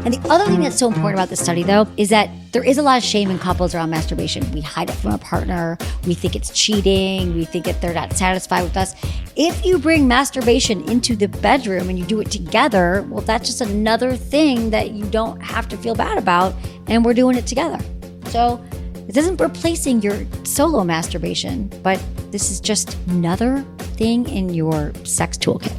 And the other thing that's so important about this study, though, is that there is a lot of shame in couples around masturbation. We hide it from our partner. We think it's cheating. We think that they're not satisfied with us. If you bring masturbation into the bedroom and you do it together, well, that's just another thing that you don't have to feel bad about, and we're doing it together. So it isn't replacing your solo masturbation, but this is just another thing in your sex toolkit.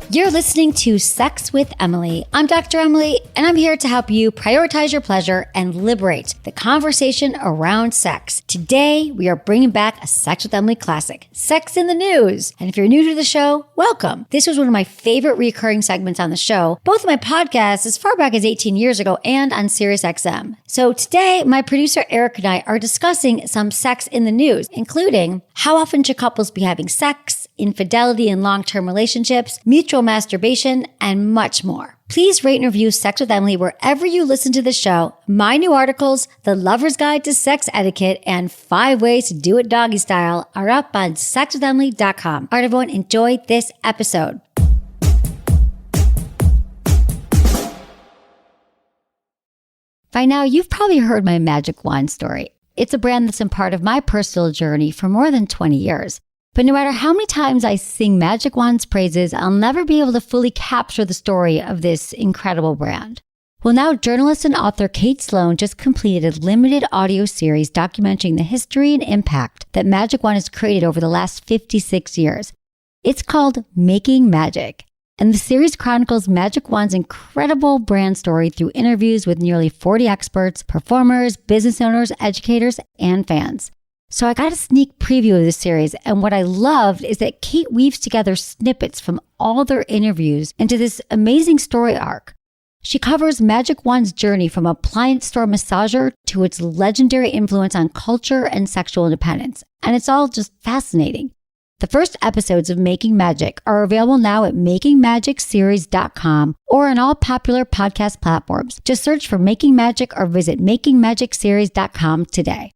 You're listening to Sex with Emily. I'm Dr. Emily, and I'm here to help you prioritize your pleasure and liberate the conversation around sex. Today, we are bringing back a Sex with Emily classic, Sex in the News. And if you're new to the show, welcome. This was one of my favorite recurring segments on the show, both of my podcasts as far back as 18 years ago and on SiriusXM. So today, my producer Eric and I are discussing some sex in the news, including how often should couples be having sex, infidelity in long-term relationships, mutual masturbation, and much more. Please rate and review Sex with Emily wherever you listen to the show. My new articles, The Lover's Guide to Sex Etiquette, and 5 Ways to Do It Doggy Style are up on sexwithemily.com. All right, everyone, enjoy this episode. By now, you've probably heard my Magic Wand story. It's a brand that's been part of my personal journey for more than 20 years. But no matter how many times I sing Magic Wand's praises, I'll never be able to fully capture the story of this incredible brand. Well, now journalist and author Kate Sloan just completed a limited audio series documenting the history and impact that Magic Wand has created over the last 56 years. It's called Making Magic, and the series chronicles Magic Wand's incredible brand story through interviews with nearly 40 experts, performers, business owners, educators, and fans. So I got a sneak preview of this series, and what I loved is that Kate weaves together snippets from all their interviews into this amazing story arc. She covers Magic Wand's journey from appliance store massager to its legendary influence on culture and sexual independence, and it's all just fascinating. The first episodes of Making Magic are available now at makingmagicseries.com or on all popular podcast platforms. Just search for Making Magic or visit makingmagicseries.com today.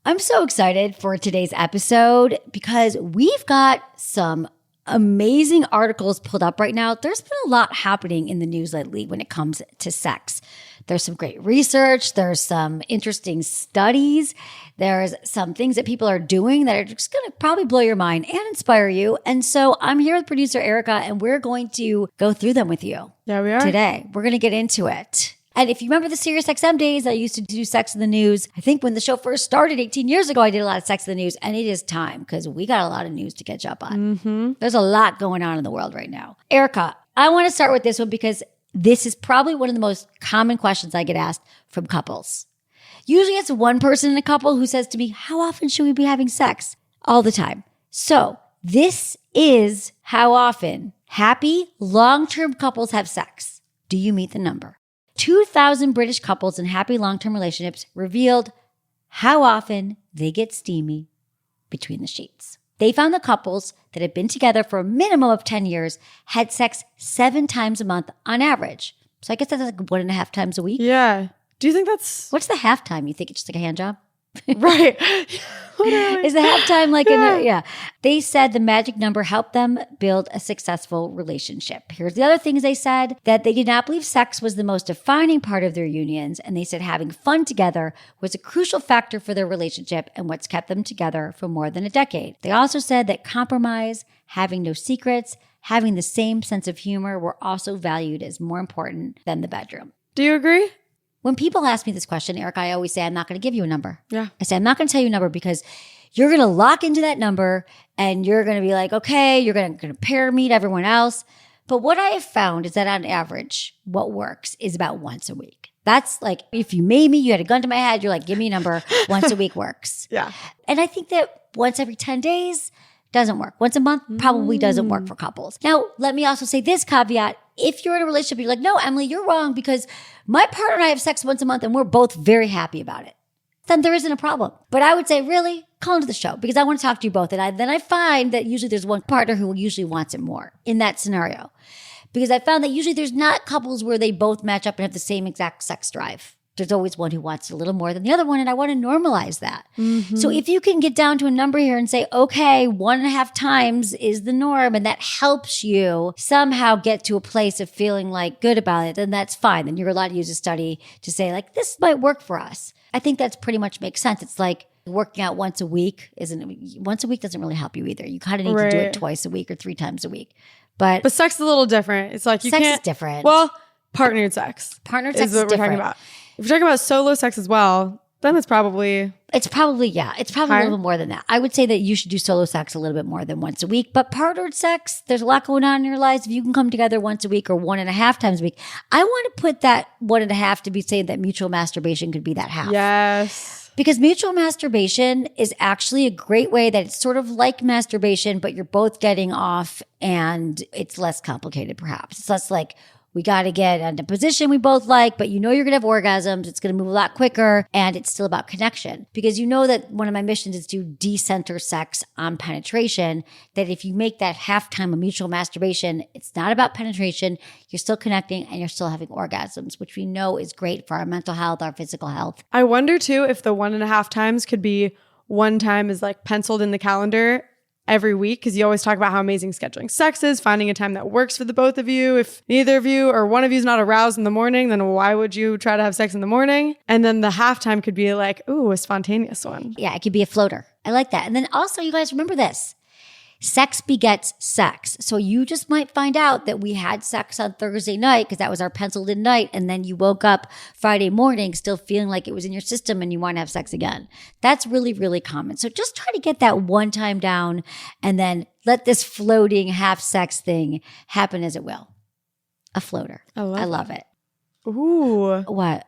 I'm so excited for today's episode because we've got some amazing articles pulled up right now. There's been a lot happening in the news lately when it comes to sex. There's some great research. There's some interesting studies. There's some things that people are doing that are just going to probably blow your mind and inspire you. And so I'm here with producer Erica, and we're going to go through them with you. Yeah, we are. Today. We're going to get into it. And if you remember the SiriusXM days, I used to do Sex in the News. I think when the show first started 18 years ago, I did a lot of Sex in the News. And it is time because we got a lot of news to catch up on. Mm-hmm. There's a lot going on in the world right now. Erica, I want to start with this one because this is probably one of the most common questions I get asked from couples. Usually it's one person in a couple who says to me, how often should we be having sex? All the time. So this is how often happy long-term couples have sex. Do you meet the number? 2,000 British couples in happy long-term relationships revealed how often they get steamy between the sheets. They found the couples that had been together for a minimum of 10 years had sex 7 times a month on average. So I guess that's like 1.5 times a week. Yeah. Do you think that's... What's the halftime? You think it's just like a hand job? Right. Is the halftime like yeah. They said the magic number helped them build a successful relationship. Here's the other things they said, that they did not believe sex was the most defining part of their unions. And they said having fun together was a crucial factor for their relationship and what's kept them together for more than a decade. They also said that compromise, having no secrets, having the same sense of humor were also valued as more important than the bedroom. Do you agree? When people ask me this question, Eric, I always say, I'm not going to give you a number. Yeah. I say, I'm not going to tell you a number because you're going to lock into that number and you're going to be like, okay, you're going to compare me to everyone else. But what I have found is that on average, what works is about once a week. That's like, if you made me, you had a gun to my head, you're like, give me a number, once a week works. Yeah. And I think that once every 10 days doesn't work. Once a month probably doesn't work for couples. Now, let me also say this caveat. If you're in a relationship, you're like, no, Emily, you're wrong because my partner and I have sex once a month and we're both very happy about it. Then there isn't a problem. But I would say, really, call into the show because I want to talk to you both. And then I find that usually there's one partner who usually wants it more in that scenario. Because I found that usually there's not couples where they both match up and have the same exact sex drive. there's always one who wants a little more than the other one. And I want to normalize that. So if you can get down to a number here and say, okay, 1.5 times is the norm, and that helps you somehow get to a place of feeling like good about it, then that's fine. Then you're allowed to use a study to say like, this might work for us. I think that's pretty much makes sense. It's like working out once a week once a week doesn't really help you either. You kind of need to do it twice a week or 3 times a week. But sex is a little different. It's like you sex can't. is different. Well, partnered sex. Partnered sex is what is we're different. talking about. If you're talking about solo sex as well, then it's probably a little bit more than that. I would say that you should do solo sex a little bit more than once a week. But partnered sex, there's a lot going on in your lives. If you can come together once a week or 1.5 times a week, I want to put that 1.5 to be saying that mutual masturbation could be that half. Yes. Because mutual masturbation is actually a great way that it's sort of like masturbation, but you're both getting off and it's less complicated perhaps. It's less like, we got to get into a position we both like, but you know you're going to have orgasms. It's going to move a lot quicker, and it's still about connection. Because you know that one of my missions is to decenter sex on penetration, that if you make that halftime of mutual masturbation, it's not about penetration. You're still connecting and you're still having orgasms, which we know is great for our mental health, our physical health. I wonder too if the 1.5 times could be one time is like penciled in the calendar every week, because you always talk about how amazing scheduling sex is, finding a time that works for the both of you. If neither of you or one of you is not aroused in the morning, then why would you try to have sex in the morning? And then the halftime could be like, ooh, a spontaneous one. Yeah, it could be a floater. I like that. And then also, you guys remember this. Sex begets sex. So you just might find out that we had sex on Thursday night because that was our penciled in night. And then you woke up Friday morning still feeling like it was in your system and you want to have sex again. That's really, really common. So just try to get that one time down and then let this floating half sex thing happen as it will. A floater. I love it. Ooh. What?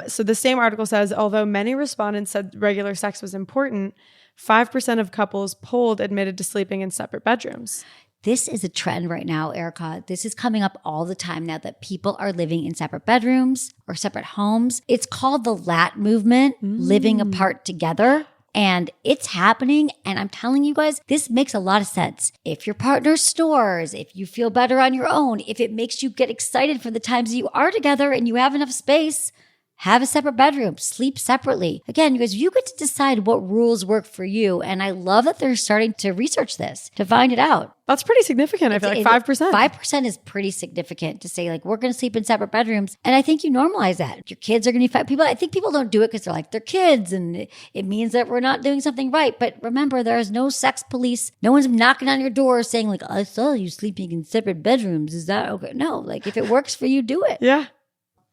So the same article says, although many respondents said regular sex was important, 5% of couples polled admitted to sleeping in separate bedrooms. This is a trend right now, Erica. This is coming up all the time now that people are living in separate bedrooms or separate homes. It's called the LAT movement, living apart together. And it's happening. And I'm telling you guys, this makes a lot of sense. If your partner snores, if you feel better on your own, if it makes you get excited for the times you are together and you have enough space, have a separate bedroom, sleep separately. Again, you guys, you get to decide what rules work for you. And I love that they're starting to research this to find it out. That's pretty significant. I feel like 5%. 5% is pretty significant to say, like, we're going to sleep in separate bedrooms. And I think you normalize that. Your kids are going to be people. I think people don't do it because they're like, they're kids and it means that we're not doing something right. But remember, there is no sex police. No one's knocking on your door saying, like, I saw you sleeping in separate bedrooms. Is that okay? No, like, if it works for you, do it. Yeah.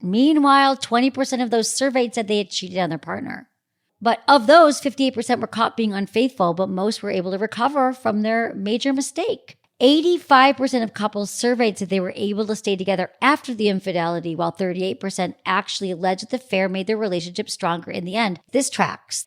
Meanwhile, 20% of those surveyed said they had cheated on their partner. But of those, 58% were caught being unfaithful, but most were able to recover from their major mistake. 85% of couples surveyed said they were able to stay together after the infidelity, while 38% actually alleged that the affair made their relationship stronger in the end. This tracks.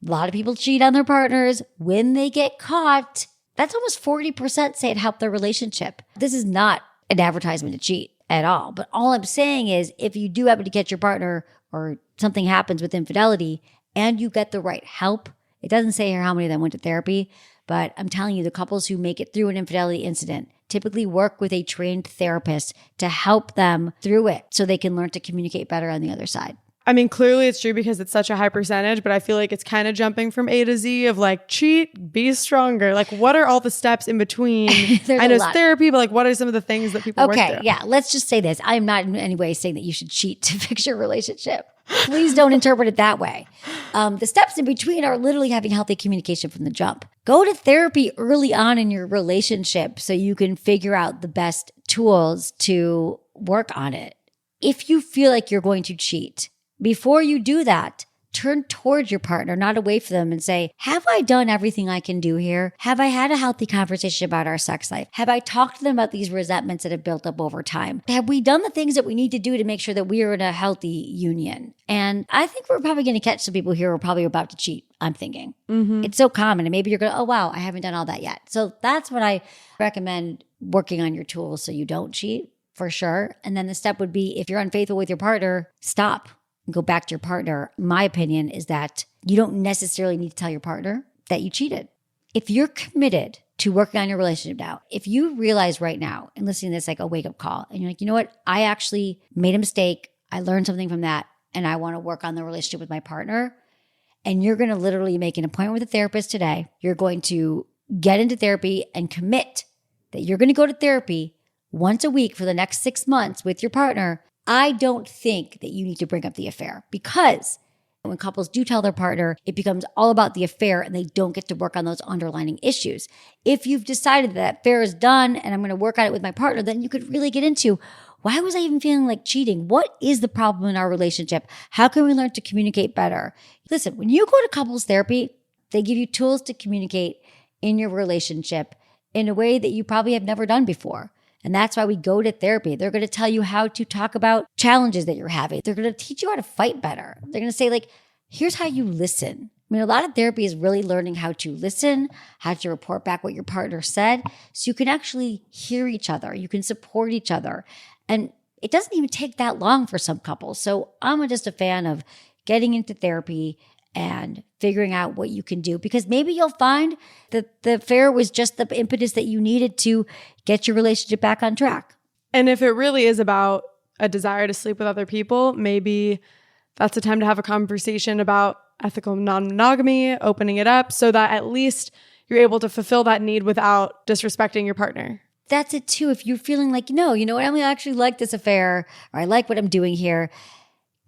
A lot of people cheat on their partners. When they get caught, that's almost 40% say it helped their relationship. This is not an advertisement to cheat at all. But all I'm saying is, if you do happen to get your partner or something happens with infidelity and you get the right help, it doesn't say here how many of them went to therapy, but I'm telling you, the couples who make it through an infidelity incident typically work with a trained therapist to help them through it so they can learn to communicate better on the other side. I mean, clearly it's true because it's such a high percentage, but I feel like it's kind of jumping from A to Z of like, cheat, be stronger. Like, what are all the steps in between? I know it's therapy, but like, what are some of the things that people work through? Yeah. Let's just say this. I am not in any way saying that you should cheat to fix your relationship. Please don't interpret it that way. The steps in between are literally having healthy communication from the jump. Go to therapy early on in your relationship so you can figure out the best tools to work on it. If you feel like you're going to cheat, before you do that, turn towards your partner, not away from them, and say, have I done everything I can do here? Have I had a healthy conversation about our sex life? Have I talked to them about these resentments that have built up over time? Have we done the things that we need to do to make sure that we are in a healthy union? And I think we're probably going to catch some people here who are probably about to cheat, I'm thinking. It's so common. And maybe you're going, oh, wow, I haven't done all that yet. So that's what I recommend, working on your tools so you don't cheat, for sure. And then the step would be, if you're unfaithful with your partner, stop. Go back to your partner. My opinion is that you don't necessarily need to tell your partner that you cheated. If you're committed to working on your relationship now, if you realize right now and listening to this like a wake-up call, and you're like, you know what? I actually made a mistake. I learned something from that. and I want to work on the relationship with my partner. And you're going to literally make an appointment with a therapist today. You're going to get into therapy and commit that you're going to go to therapy once a week for the next 6 months with your partner. I don't think that you need to bring up the affair, because when couples do tell their partner, it becomes all about the affair and they don't get to work on those underlying issues. If you've decided that affair is done and I'm going to work on it with my partner, then you could really get into, why was I even feeling like cheating? What is the problem in our relationship? How can we learn to communicate better? Listen, when you go to couples therapy, they give you tools to communicate in your relationship in a way that you probably have never done before. And that's why we go to therapy. They're going to tell you how to talk about challenges that you're having. They're going to teach you how to fight better. They're going to say, like, here's how you listen. I mean, a lot of therapy is really learning how to listen, how to report back what your partner said, so you can actually hear each other. You can support each other. And it doesn't even take that long for some couples. So I'm just a fan of getting into therapy and figuring out what you can do, because maybe you'll find that the affair was just the impetus that you needed to get your relationship back on track. And if it really is about a desire to sleep with other people, maybe that's a time to have a conversation about ethical non-monogamy, opening it up so that at least you're able to fulfill that need without disrespecting your partner. That's it too. If you're feeling like, no, you know what, I actually like this affair, or I like what I'm doing here,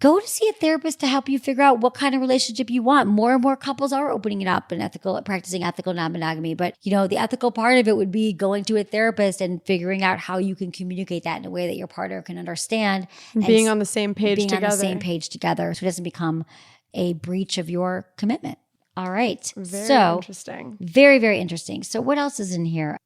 go to see a therapist to help you figure out what kind of relationship you want. More and more couples are opening it up and practicing ethical non-monogamy. But, the ethical part of it would be going to a therapist and figuring out how you can communicate that in a way that your partner can understand. Being on the same page together. So it doesn't become a breach of your commitment. All right. Very interesting. Very, very interesting. So what else is in here?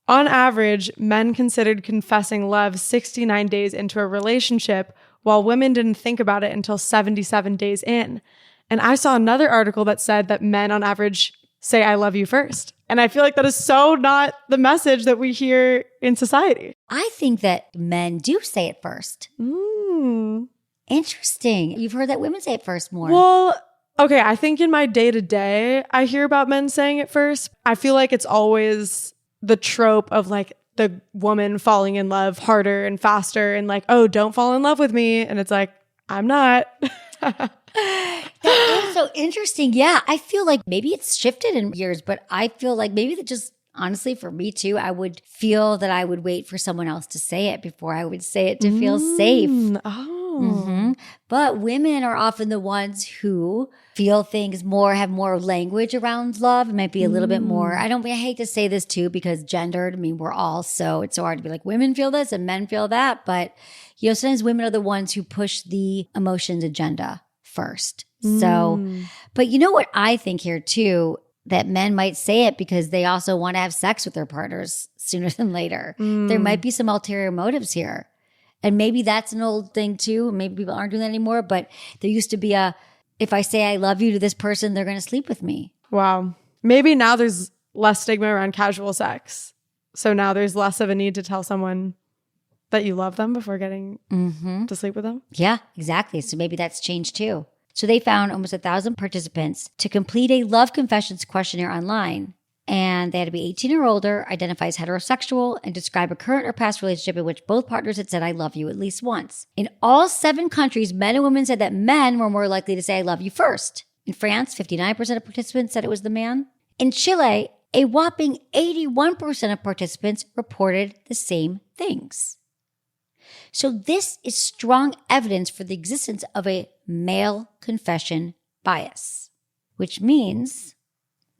On average, men considered confessing love 69 days into a relationship, while women didn't think about it until 77 days in. And I saw another article that said that men on average say, I love you first. And I feel like that is so not the message that we hear in society. I think that men do say it first. Interesting. You've heard that women say it first more. Well, okay, I think in my day-to-day, I hear about men saying it first. I feel like it's always the trope of like the woman falling in love harder and faster and like, oh, don't fall in love with me. And it's like, I'm not. That is so interesting. Yeah, I feel like maybe it's shifted in years, but I feel like maybe that just honestly for me too, I would feel that I would wait for someone else to say it before I would say it to feel safe. But women are often the ones who feel things more, have more language around love. It might be a little bit more, I hate to say this too, because gendered, we're all it's so hard to be like, women feel this and men feel that. But, sometimes women are the ones who push the emotions agenda first. So, but you know what I think here too, that men might say it because they also want to have sex with their partners sooner than later. There might be some ulterior motives here. And maybe that's an old thing too. Maybe people aren't doing that anymore. But there used to be if I say I love you to this person, they're going to sleep with me. Wow. Maybe now there's less stigma around casual sex. So now there's less of a need to tell someone that you love them before getting to sleep with them. Yeah, exactly. So maybe that's changed too. So they found almost 1,000 participants to complete a love confessions questionnaire online. And they had to be 18 or older, identify as heterosexual, and describe a current or past relationship in which both partners had said, I love you at least once. In all 7 countries, men and women said that men were more likely to say, I love you first. In France, 59% of participants said it was the man. In Chile, a whopping 81% of participants reported the same things. So this is strong evidence for the existence of a male confession bias, which means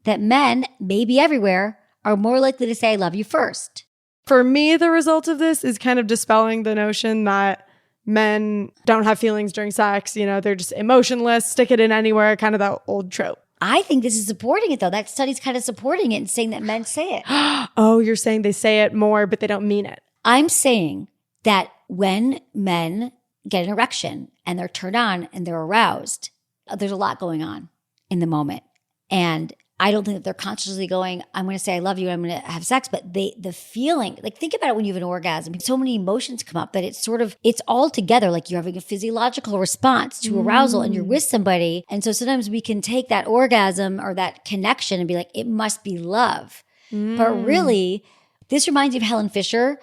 that men, maybe everywhere, are more likely to say, I love you first. For me, the result of this is kind of dispelling the notion that men don't have feelings during sex. They're just emotionless, stick it in anywhere, kind of that old trope. I think this is supporting it, though. That study's kind of supporting it and saying that men say it. Oh, you're saying they say it more, but they don't mean it. I'm saying that when men get an erection and they're turned on and they're aroused, there's a lot going on in the moment. And I don't think that they're consciously going, I'm going to say I love you and I'm going to have sex. But the feeling, like think about it when you have an orgasm. So many emotions come up that it's all together. Like you're having a physiological response to arousal and you're with somebody. And so sometimes we can take that orgasm or that connection and be like, it must be love. But really, this reminds me of Helen Fisher.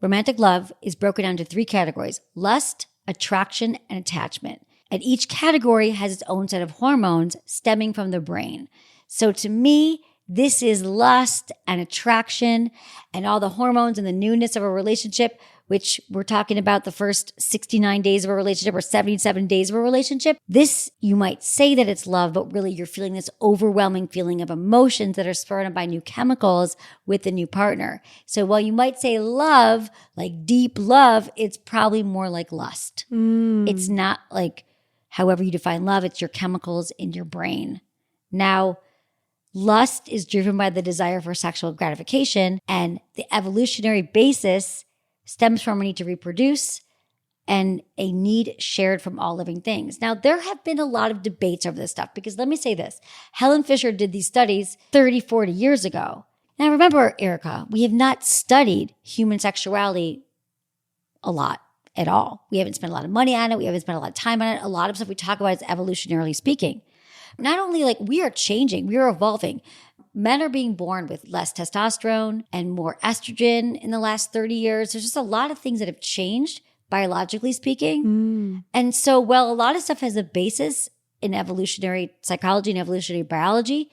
Romantic love is broken down into 3 categories: lust, attraction, and attachment. And each category has its own set of hormones stemming from the brain. So to me, this is lust and attraction and all the hormones and the newness of a relationship, which we're talking about the first 69 days of a relationship or 77 days of a relationship. This, you might say that it's love, but really you're feeling this overwhelming feeling of emotions that are spurred on by new chemicals with the new partner. So while you might say love, like deep love, it's probably more like lust. It's not like however you define love, it's your chemicals in your brain. Now, lust is driven by the desire for sexual gratification, and the evolutionary basis stems from a need to reproduce and a need shared from all living things. Now, there have been a lot of debates over this stuff because let me say this. Helen Fisher did these studies 30, 40 years ago. Now, remember, Erica, we have not studied human sexuality a lot at all. We haven't spent a lot of money on it. We haven't spent a lot of time on it. A lot of stuff we talk about is evolutionarily speaking. Not only like we are changing, we are evolving. Men are being born with less testosterone and more estrogen in the last 30 years. There's just a lot of things that have changed, biologically speaking. And so, while a lot of stuff has a basis in evolutionary psychology and evolutionary biology,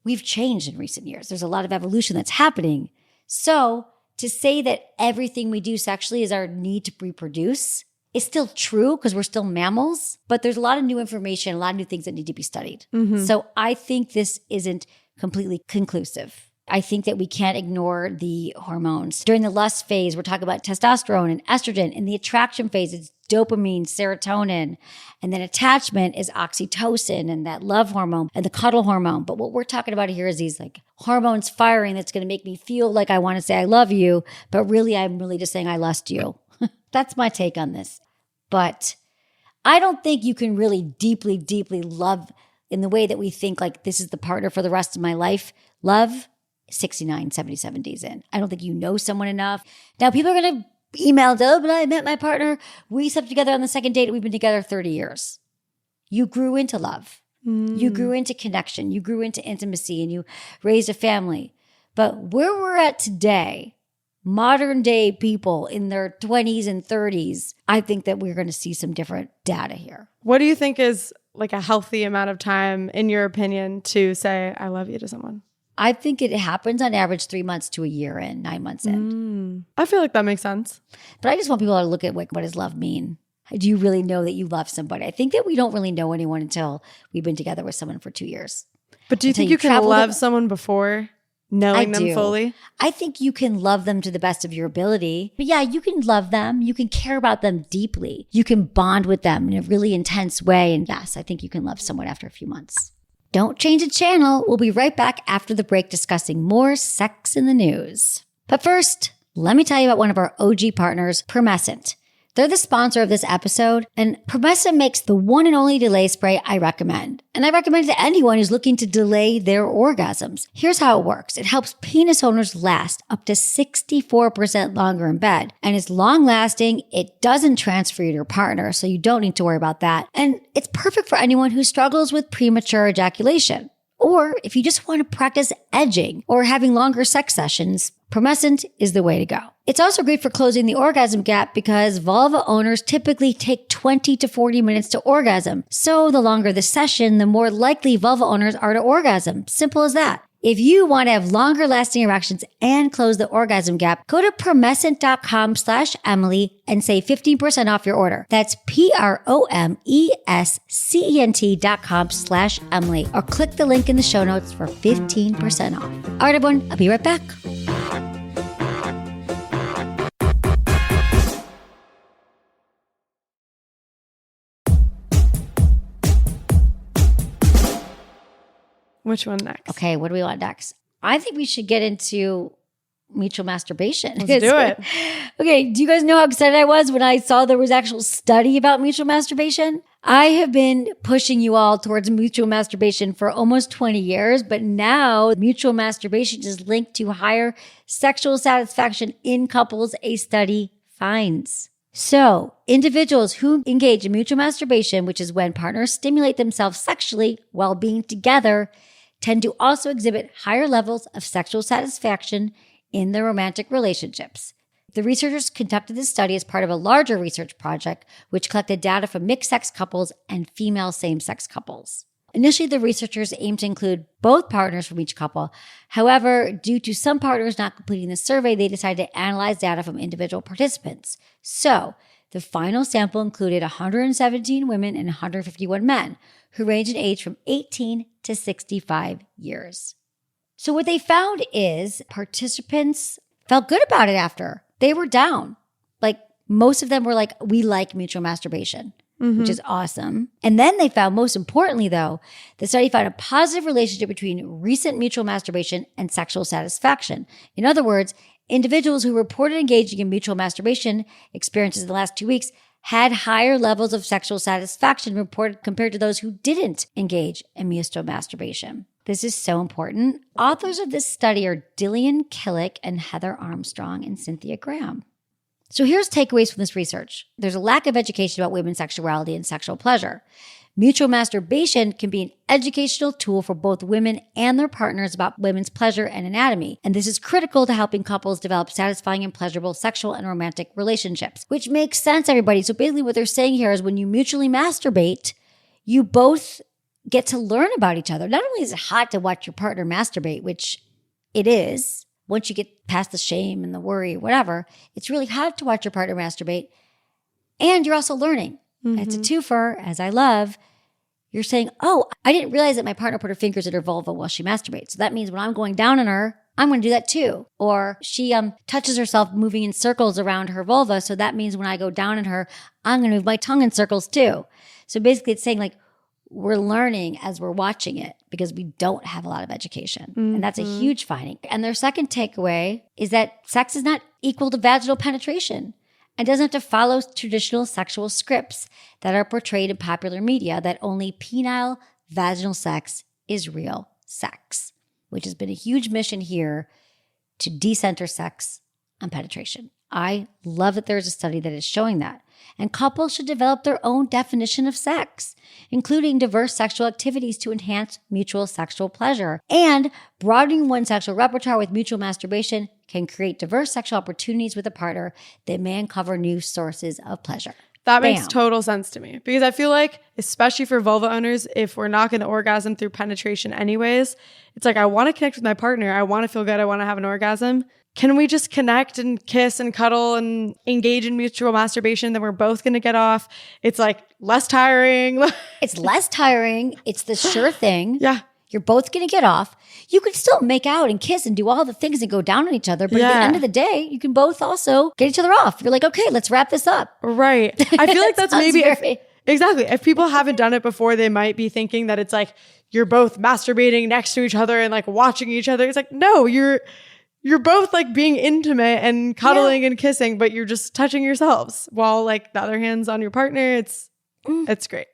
we've changed in recent years. There's a lot of evolution that's happening. So, to say that everything we do sexually is our need to reproduce is still true because we're still mammals, but there's a lot of new information, a lot of new things that need to be studied. So I think this isn't completely conclusive. I think that we can't ignore the hormones. During the lust phase, we're talking about testosterone and estrogen. In the attraction phase, it's dopamine, serotonin. And then attachment is oxytocin and that love hormone and the cuddle hormone. But what we're talking about here is these like hormones firing that's going to make me feel like I want to say I love you, but really I'm really just saying I lust you. That's my take on this. But I don't think you can really deeply, deeply love in the way that we think like this is the partner for the rest of my life. Love 69, 77 days in. I don't think you know someone enough. Now people are going to email, oh, but I met my partner. We slept together on the second date. We've been together 30 years. You grew into love. You grew into connection. You grew into intimacy and you raised a family. But where we're at today, modern day people in their 20s and 30s, I think that we're going to see some different data here. What do you think is like a healthy amount of time, in your opinion, to say, I love you to someone? I think it happens on average 3 months to a year in, 9 months in. I feel like that makes sense. But I just want people to look at like, what does love mean? Do you really know that you love somebody? I think that we don't really know anyone until we've been together with someone for 2 years. But do you think you can love someone before knowing them fully? I think you can love them to the best of your ability. But yeah, you can love them. You can care about them deeply. You can bond with them in a really intense way. And yes, I think you can love someone after a few months. Don't change the channel. We'll be right back after the break discussing more sex in the news. But first, let me tell you about one of our OG partners, Promescent. They're the sponsor of this episode, and Promescent makes the one and only delay spray I recommend. And I recommend it to anyone who's looking to delay their orgasms. Here's how it works. It helps penis owners last up to 64% longer in bed. And it's long lasting. It doesn't transfer you to your partner, so you don't need to worry about that. And it's perfect for anyone who struggles with premature ejaculation. Or if you just want to practice edging or having longer sex sessions, Promescent is the way to go. It's also great for closing the orgasm gap because vulva owners typically take 20 to 40 minutes to orgasm. So the longer the session, the more likely vulva owners are to orgasm. Simple as that. If you want to have longer lasting erections and close the orgasm gap, go to promescent.com/Emily and save 15% off your order. That's promescent.com/Emily or click the link in the show notes for 15% off. All right, everyone, I'll be right back. Which one next? Okay, what do we want next? I think we should get into mutual masturbation. Let's do it. Okay, do you guys know how excited I was when I saw there was actual study about mutual masturbation? I have been pushing you all towards mutual masturbation for almost 20 years, but now mutual masturbation is linked to higher sexual satisfaction in couples, a study finds. So, individuals who engage in mutual masturbation, which is when partners stimulate themselves sexually while being together, tend to also exhibit higher levels of sexual satisfaction in their romantic relationships. The researchers conducted this study as part of a larger research project, which collected data from mixed-sex couples and female same-sex couples. Initially, the researchers aimed to include both partners from each couple. However, due to some partners not completing the survey, they decided to analyze data from individual participants. So, the final sample included 117 women and 151 men, who ranged in age from 18 to 65 years. So what they found is participants felt good about it after. They were down. Like, most of them were like, we like mutual masturbation. Which is awesome. And then they found, most importantly though, the study found a positive relationship between recent mutual masturbation and sexual satisfaction. In other words, individuals who reported engaging in mutual masturbation experiences in the last 2 weeks had higher levels of sexual satisfaction reported compared to those who didn't engage in mutual masturbation. This is so important. Authors of this study are Dillian Killick and Heather Armstrong and Cynthia Graham. So here's takeaways from this research. There's a lack of education about women's sexuality and sexual pleasure. Mutual masturbation can be an educational tool for both women and their partners about women's pleasure and anatomy. And this is critical to helping couples develop satisfying and pleasurable sexual and romantic relationships, which makes sense, everybody. So basically what they're saying here is when you mutually masturbate, you both get to learn about each other. Not only is it hot to watch your partner masturbate, which it is, once you get past the shame and the worry, whatever, it's really hard to watch your partner masturbate. And you're also learning. It's a twofer, as I love. You're saying, oh, I didn't realize that my partner put her fingers in her vulva while she masturbates. So that means when I'm going down on her, I'm going to do that too. Or she touches herself moving in circles around her vulva. So that means when I go down on her, I'm going to move my tongue in circles too. So basically it's saying like, we're learning as we're watching it because we don't have a lot of education. And that's a huge finding. And their second takeaway is that sex is not equal to vaginal penetration and doesn't have to follow traditional sexual scripts that are portrayed in popular media that only penile vaginal sex is real sex, which has been a huge mission here to decenter sex on penetration. I love that there's a study that is showing that. And couples should develop their own definition of sex, including diverse sexual activities to enhance mutual sexual pleasure. And broadening one's sexual repertoire with mutual masturbation can create diverse sexual opportunities with a partner that may uncover new sources of pleasure. That makes total sense to me because I feel like, especially for vulva owners, if we're not going to orgasm through penetration anyways, it's like, I want to connect with my partner. I want to feel good. I want to have an orgasm. Can we just connect and kiss and cuddle and engage in mutual masturbation? Then we're both going to get off. It's like less tiring. It's less tiring. It's the sure thing. Yeah. You're both going to get off. You can still make out and kiss and do all the things and go down on each other. But at the end of the day, you can both also get each other off. You're like, okay, let's wrap this up. Right. I feel like that's maybe, exactly. If people haven't done it before, they might be thinking that it's like, you're both masturbating next to each other and like watching each other. It's like, no, you're both like being intimate and cuddling and kissing, but you're just touching yourselves while like the other hand's on your partner. It's great.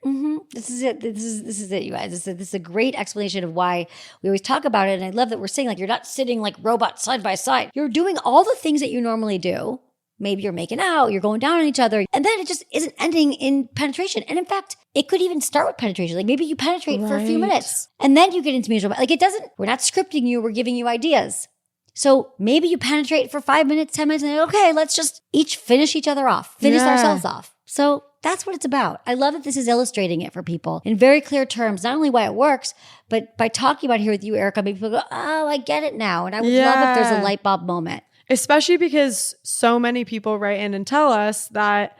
This is it. This is it, you guys. This is a great explanation of why we always talk about it. And I love that we're saying like, you're not sitting like robots side by side. You're doing all the things that you normally do. Maybe you're making out, you're going down on each other, and then it just isn't ending in penetration. And in fact, it could even start with penetration. Like maybe you penetrate for a few minutes and then you get into mutual. Like it doesn't, we're not scripting you. We're giving you ideas. So maybe you penetrate for 5 minutes, 10 minutes, and then, okay, let's just each finish each other off, finish ourselves off. So that's what it's about. I love that this is illustrating it for people in very clear terms, not only why it works, but by talking about it here with you, Erica, maybe people go, oh, I get it now. And I would love if there's a light bulb moment. Especially because so many people write in and tell us that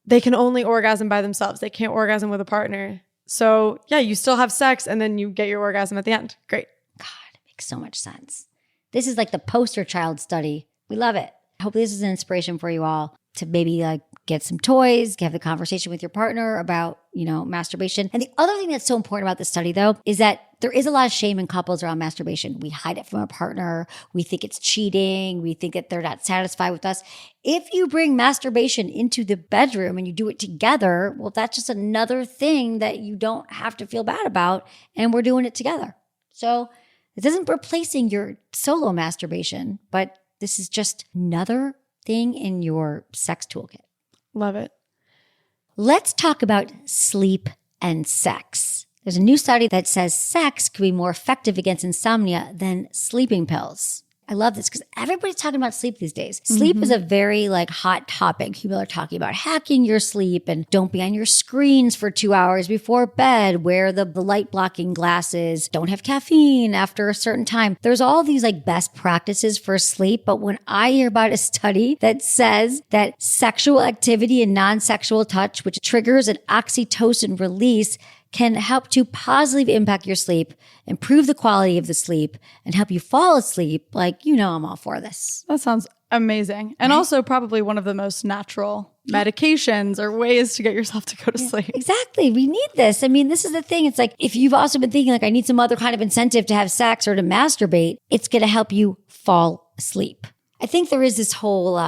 they can only orgasm by themselves. They can't orgasm with a partner. So yeah, you still have sex and then you get your orgasm at the end. Great. God, it makes so much sense. This is like the poster child study. We love it. Hopefully this is an inspiration for you all to maybe like get some toys, have the conversation with your partner about, masturbation. And the other thing that's so important about this study though, is that there is a lot of shame in couples around masturbation. We hide it from our partner. We think it's cheating. We think that they're not satisfied with us. If you bring masturbation into the bedroom and you do it together, well, that's just another thing that you don't have to feel bad about. And we're doing it together. So this isn't replacing your solo masturbation, but this is just another thing in your sex toolkit. Love it. Let's talk about sleep and sex. There's a new study that says sex can be more effective against insomnia than sleeping pills. I love this because everybody's talking about sleep these days. Sleep is a very like hot topic. People are talking about hacking your sleep and don't be on your screens for 2 hours before bed. Wear the light blocking glasses. Don't have caffeine after a certain time. There's all these like best practices for sleep. But when I hear about a study that says that sexual activity and non-sexual touch, which triggers an oxytocin release, can help to positively impact your sleep, improve the quality of the sleep, and help you fall asleep, like, I'm all for this. That sounds amazing. And also probably one of the most natural medications or ways to get yourself to go to sleep. Exactly. We need this. I mean, this is the thing. It's like, if you've also been thinking like, I need some other kind of incentive to have sex or to masturbate, it's going to help you fall asleep. I think there is this whole,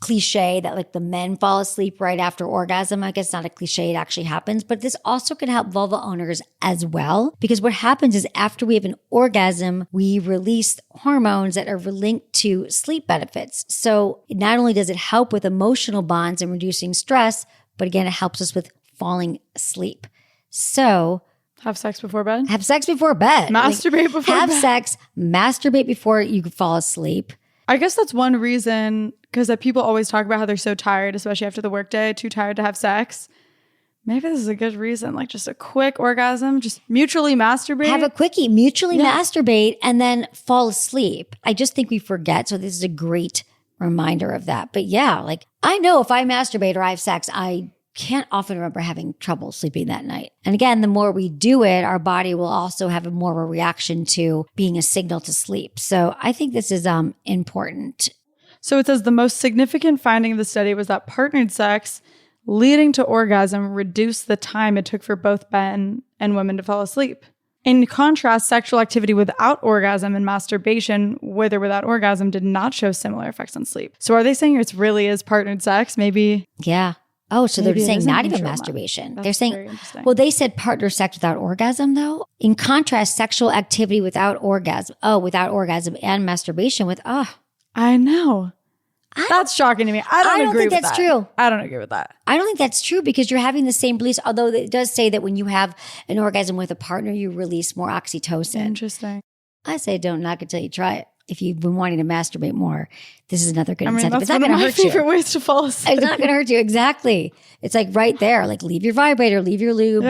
cliche that like the men fall asleep right after orgasm. I guess it's not a cliche, it actually happens, but this also can help vulva owners as well, because what happens is after we have an orgasm, we release hormones that are linked to sleep benefits. So not only does it help with emotional bonds and reducing stress, but again, it helps us with falling asleep. So have sex before bed? Have sex before bed. Masturbate before bed. Have sex, masturbate before you fall asleep. I guess that's one reason, because people always talk about how they're so tired, especially after the workday, too tired to have sex. Maybe this is a good reason, like just a quick orgasm, just mutually masturbate. Have a quickie, mutually masturbate, and then fall asleep. I just think we forget. So this is a great reminder of that. But yeah, like I know if I masturbate or I have sex, I can't often remember having trouble sleeping that night. And again, the more we do it, our body will also have a more of a reaction to being a signal to sleep. So I think this is important. So it says the most significant finding of the study was that partnered sex leading to orgasm reduced the time it took for both men and women to fall asleep. In contrast, sexual activity without orgasm and masturbation, with or without orgasm, did not show similar effects on sleep. So are they saying it really is partnered sex? Maybe. Yeah. Oh, so they're saying not even masturbation. They're saying, well, they said partner sex without orgasm, though. In contrast, sexual activity without orgasm. Oh, without orgasm and masturbation with, I know. That's shocking to me. I don't agree with that. I don't think that's true. I don't agree with that. I don't think that's true because you're having the same beliefs, although it does say that when you have an orgasm with a partner, you release more oxytocin. Interesting. I say don't knock it till you try it. If you've been wanting to masturbate more, this is another good incentive. That's it's not going to hurt you. My favorite ways to fall asleep. It's not going to hurt you. Exactly. It's like right there. Like leave your vibrator, leave your lube,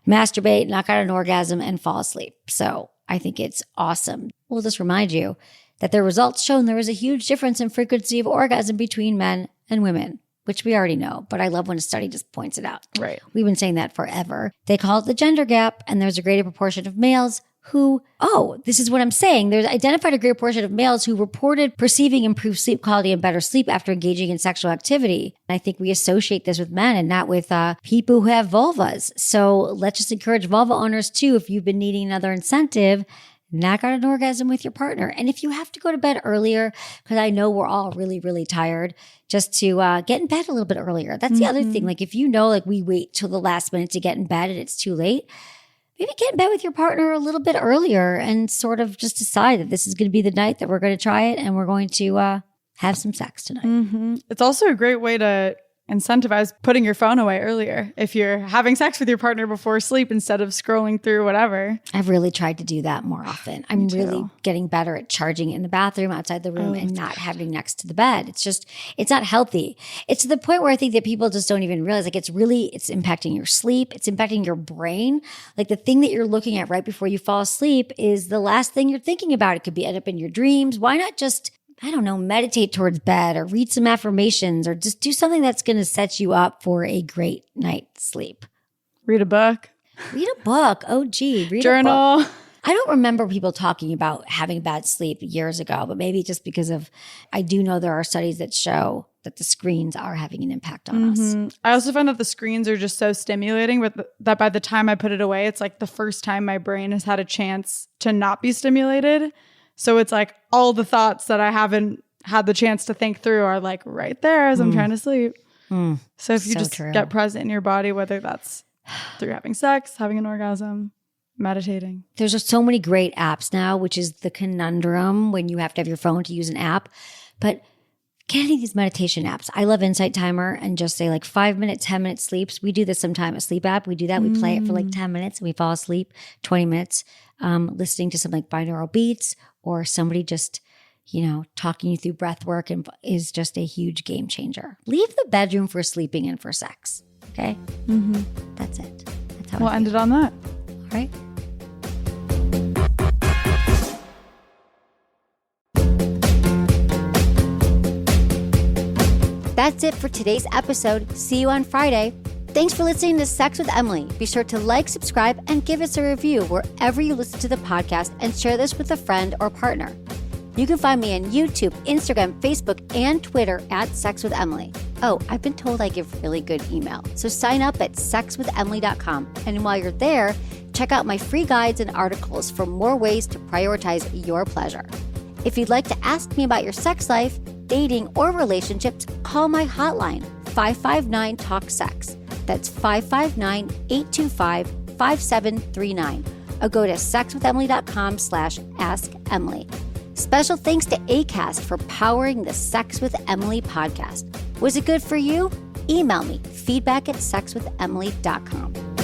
masturbate, knock out an orgasm, and fall asleep. So I think it's awesome. We'll just remind you that the results shown there is a huge difference in frequency of orgasm between men and women, which we already know. But I love when a study just points it out. Right. We've been saying that forever. They call it the gender gap, and there's a greater proportion of males who, this is what I'm saying. There's identified a great portion of males who reported perceiving improved sleep quality and better sleep after engaging in sexual activity. And I think we associate this with men and not with people who have vulvas. So let's just encourage vulva owners too, if you've been needing another incentive, knock out an orgasm with your partner. And if you have to go to bed earlier, because I know we're all really, really tired, just to get in bed a little bit earlier. That's the other thing. Like if you know, like we wait till the last minute to get in bed and it's too late, maybe get in bed with your partner a little bit earlier and sort of just decide that this is going to be the night that we're going to try it and we're going to have some sex tonight. It's also a great way to incentivize putting your phone away earlier if you're having sex with your partner before sleep instead of scrolling through whatever. I've really tried to do that more often. I'm really getting better at charging it in the bathroom, outside the room, and not having next to the bed. It's not healthy. It's to the point where I think that people just don't even realize, like, it's impacting your sleep. It's impacting your brain. Like the thing that you're looking at right before you fall asleep is the last thing you're thinking about. It could end up in your dreams. Why not just, I don't know, meditate towards bed or read some affirmations or just do something that's going to set you up for a great night's sleep. Read a book. Read a book. Oh, gee. Read Journal. a book. I don't remember people talking about having bad sleep years ago, but maybe just because I do know there are studies that show that the screens are having an impact on us. I also find that the screens are just so stimulating, but that by the time I put it away, it's like the first time my brain has had a chance to not be stimulated. So it's like all the thoughts that I haven't had the chance to think through are like right there as I'm trying to sleep. So if you just get present in your body, whether that's through having sex, having an orgasm, meditating. There's just so many great apps now, which is the conundrum when you have to have your phone to use an app. But get any of these meditation apps. I love Insight Timer and just say like 5 minutes, 10 minute sleeps. We do this sometime, a sleep app. We do that. We play it for like 10 minutes and we fall asleep, 20 minutes, listening to something like binaural beats or somebody just, talking you through breath work and is just a huge game changer. Leave the bedroom for sleeping and for sex. Okay? Mm-hmm. That's it. That's how we'll end it on that. All right. That's it for today's episode. See you on Friday. Thanks for listening to Sex with Emily. Be sure to like, subscribe, and give us a review wherever you listen to the podcast, and share this with a friend or partner. You can find me on YouTube, Instagram, Facebook, and Twitter at Sex with Emily. Oh, I've been told I give really good email, so sign up at sexwithemily.com. And while you're there, check out my free guides and articles for more ways to prioritize your pleasure. If you'd like to ask me about your sex life, dating, or relationships, call my hotline, 559-TALK-SEX. That's 559-825-5739. Or go to sexwithemily.com/askemily. Special thanks to Acast for powering the Sex with Emily podcast. Was it good for you? Email me, feedback@sexwithemily.com.